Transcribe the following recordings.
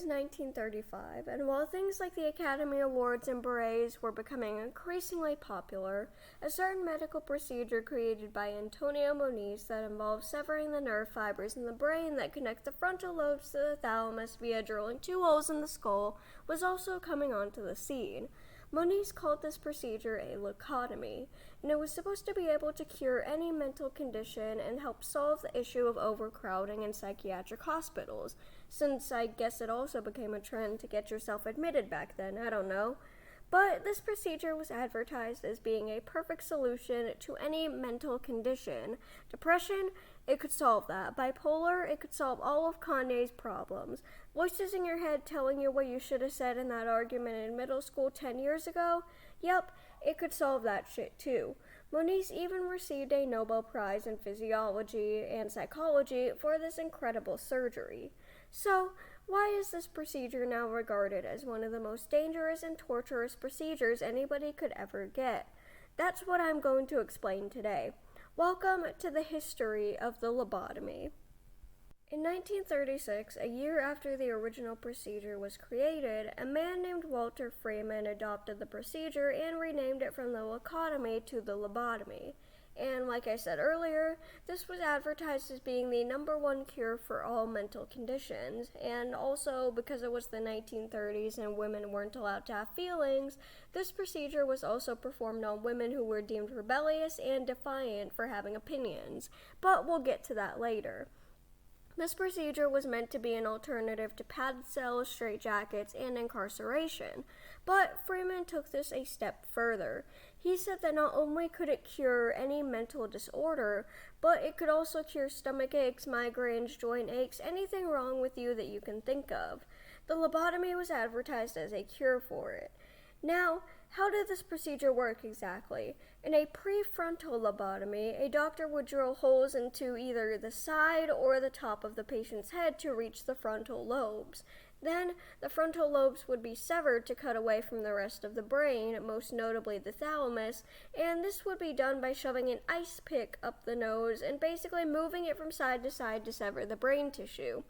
was 1935, and while things like the Academy Awards and berets were becoming increasingly popular, a certain medical procedure created by Antonio Moniz that involved severing the nerve fibers in the brain that connect the frontal lobes to the thalamus via drilling 2 holes in the skull was also coming onto the scene. Moniz called this procedure a leucotomy, and it was supposed to be able to cure any mental condition and help solve the issue of overcrowding in psychiatric hospitals, since I guess it also became a trend to get yourself admitted back then, I don't know. But this procedure was advertised as being a perfect solution to any mental condition. Depression, it could solve that. Bipolar, it could solve all of Kanye's problems. Voices in your head telling you what you should have said in that argument in middle school 10 years ago? Yep, it could solve that shit too. Moniz even received a Nobel Prize in Physiology and Psychology for this incredible surgery. So, why is this procedure now regarded as one of the most dangerous and torturous procedures anybody could ever get? That's what I'm going to explain today. Welcome to the history of the lobotomy. In 1936, a year after the original procedure was created, a man named Walter Freeman adopted the procedure and renamed it from the leucotomy to the lobotomy. And like I said earlier, this was advertised as being the #1 cure for all mental conditions, and also because it was the 1930s and women weren't allowed to have feelings, this procedure was also performed on women who were deemed rebellious and defiant for having opinions, but we'll get to that later. This procedure was meant to be an alternative to padded cells, straitjackets, and incarceration, but Freeman took this a step further. He said that not only could it cure any mental disorder, but it could also cure stomach aches, migraines, joint aches, anything wrong with you that you can think of. The lobotomy was advertised as a cure for it. Now, how did this procedure work exactly? In a prefrontal lobotomy, a doctor would drill holes into either the side or the top of the patient's head to reach the frontal lobes. Then, the frontal lobes would be severed to cut away from the rest of the brain, most notably the thalamus, and this would be done by shoving an ice pick up the nose and basically moving it from side to sever the brain tissue.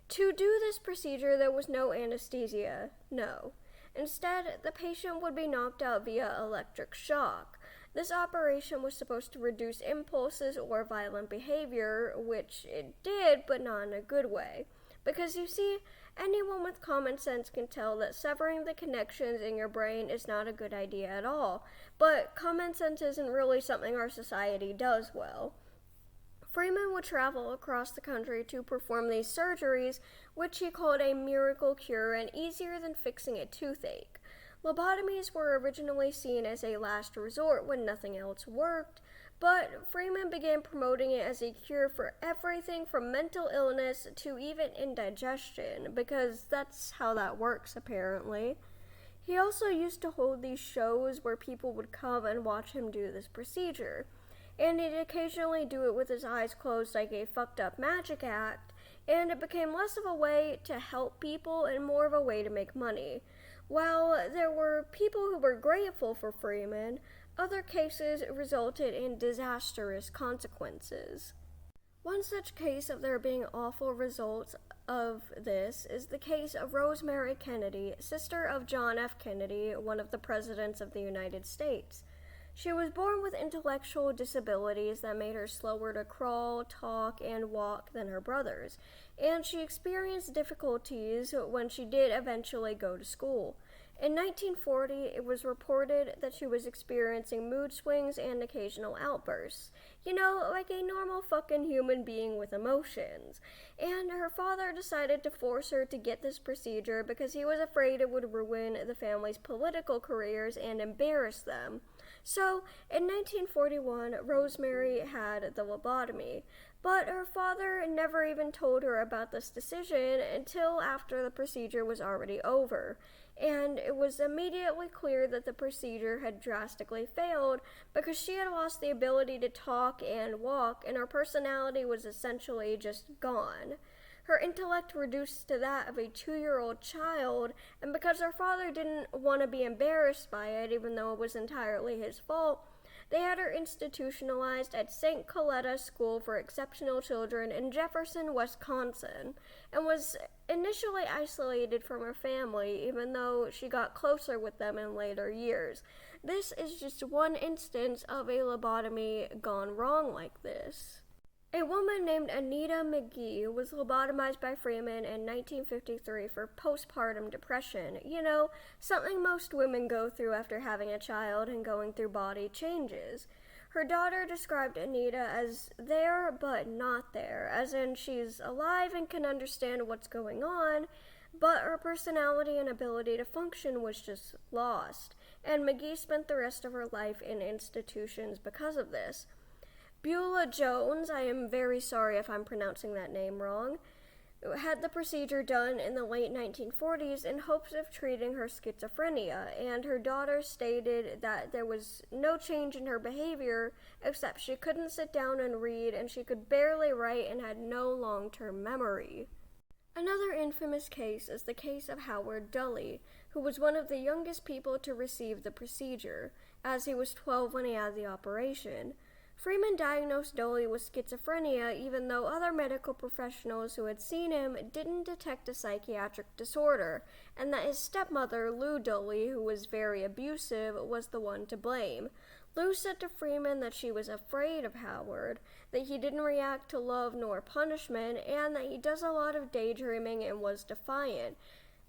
To do this procedure, there was no anesthesia, no. Instead, the patient would be knocked out via electric shock. This operation was supposed to reduce impulses or violent behavior, which it did, but not in a good way. Because you see, anyone with common sense can tell that severing the connections in your brain is not a good idea at all, but common sense isn't really something our society does well. Freeman would travel across the country to perform these surgeries, which he called a miracle cure and easier than fixing a toothache. Lobotomies were originally seen as a last resort when nothing else worked, but Freeman began promoting it as a cure for everything from mental illness to even indigestion, because that's how that works apparently. He also used to hold these shows where people would come and watch him do this procedure. And he'd occasionally do it with his eyes closed like a fucked up magic act, and it became less of a way to help people and more of a way to make money. While there were people who were grateful for Freeman, other cases resulted in disastrous consequences. One such case of there being awful results of this is the case of Rosemary Kennedy, sister of John F. Kennedy, one of the presidents of the United States. She was born with intellectual disabilities that made her slower to crawl, talk, and walk than her brothers, and she experienced difficulties when she did eventually go to school. In 1940, it was reported that she was experiencing mood swings and occasional outbursts. You know, like a normal fucking human being with emotions. And her father decided to force her to get this procedure because he was afraid it would ruin the family's political careers and embarrass them. So, in 1941, Rosemary had the lobotomy, but her father never even told her about this decision until after the procedure was already over, and it was immediately clear that the procedure had drastically failed because she had lost the ability to talk and walk, and her personality was essentially just gone. Her intellect reduced to that of a 2-year-old child, and because her father didn't want to be embarrassed by it, even though it was entirely his fault, they had her institutionalized at St. Coletta School for Exceptional Children in Jefferson, Wisconsin, and was initially isolated from her family, even though she got closer with them in later years. This is just one instance of a lobotomy gone wrong like this. A woman named Anita McGee was lobotomized by Freeman in 1953 for postpartum depression. You know, something most women go through after having a child and going through body changes. Her daughter described Anita as there but not there, as in she's alive and can understand what's going on, but her personality and ability to function was just lost, and McGee spent the rest of her life in institutions because of this. Beulah Jones, I am very sorry if I'm pronouncing that name wrong, had the procedure done in the late 1940s in hopes of treating her schizophrenia, and her daughter stated that there was no change in her behavior except she couldn't sit down and read and she could barely write and had no long-term memory. Another infamous case is the case of Howard Dully, who was one of the youngest people to receive the procedure, as he was 12 when he had the operation. Freeman diagnosed Dully with schizophrenia even though other medical professionals who had seen him didn't detect a psychiatric disorder, and that his stepmother, Lou Dully, who was very abusive, was the one to blame. Lou said to Freeman that she was afraid of Howard, that he didn't react to love nor punishment, and that he does a lot of daydreaming and was defiant.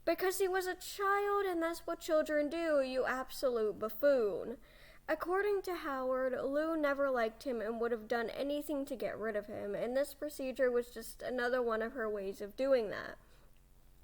Because he was a child and that's what children do, you absolute buffoon. According to Howard, Lou never liked him and would have done anything to get rid of him, and this procedure was just another one of her ways of doing that.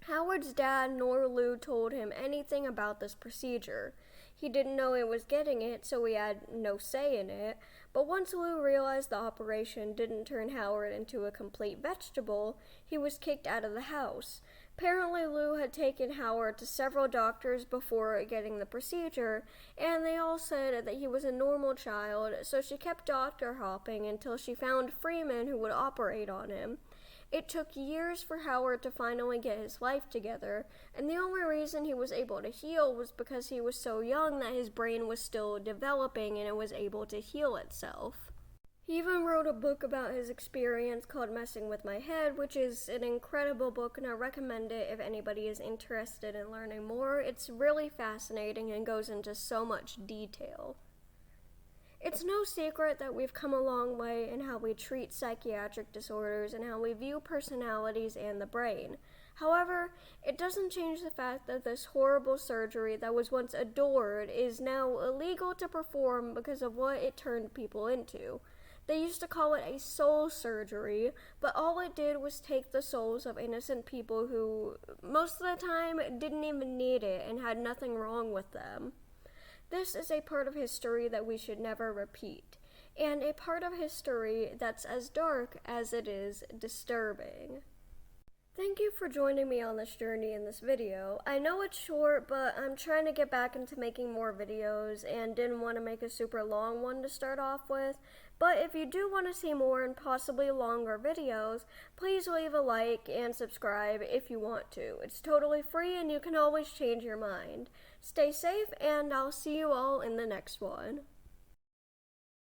Howard's dad nor Lou told him anything about this procedure. He didn't know he was getting it, so he had no say in it, but once Lou realized the operation didn't turn Howard into a complete vegetable, he was kicked out of the house. Apparently, Lou had taken Howard to several doctors before getting the procedure, and they all said that he was a normal child, so she kept doctor hopping until she found Freeman who would operate on him. It took years for Howard to finally get his life together, and the only reason he was able to heal was because he was so young that his brain was still developing and it was able to heal itself. He even wrote a book about his experience called Messing with My Head, which is an incredible book, and I recommend it if anybody is interested in learning more. It's really fascinating and goes into so much detail. It's no secret that we've come a long way in how we treat psychiatric disorders and how we view personalities and the brain. However, it doesn't change the fact that this horrible surgery that was once adored is now illegal to perform because of what it turned people into. They used to call it a soul surgery, but all it did was take the souls of innocent people who, most of the time, didn't even need it and had nothing wrong with them. This is a part of history that we should never repeat, and a part of history that's as dark as it is disturbing. Thank you for joining me on this journey in this video. I know it's short, but I'm trying to get back into making more videos and didn't want to make a super long one to start off with. But if you do want to see more and possibly longer videos, please leave a like and subscribe if you want to. It's totally free and you can always change your mind. Stay safe, and I'll see you all in the next one.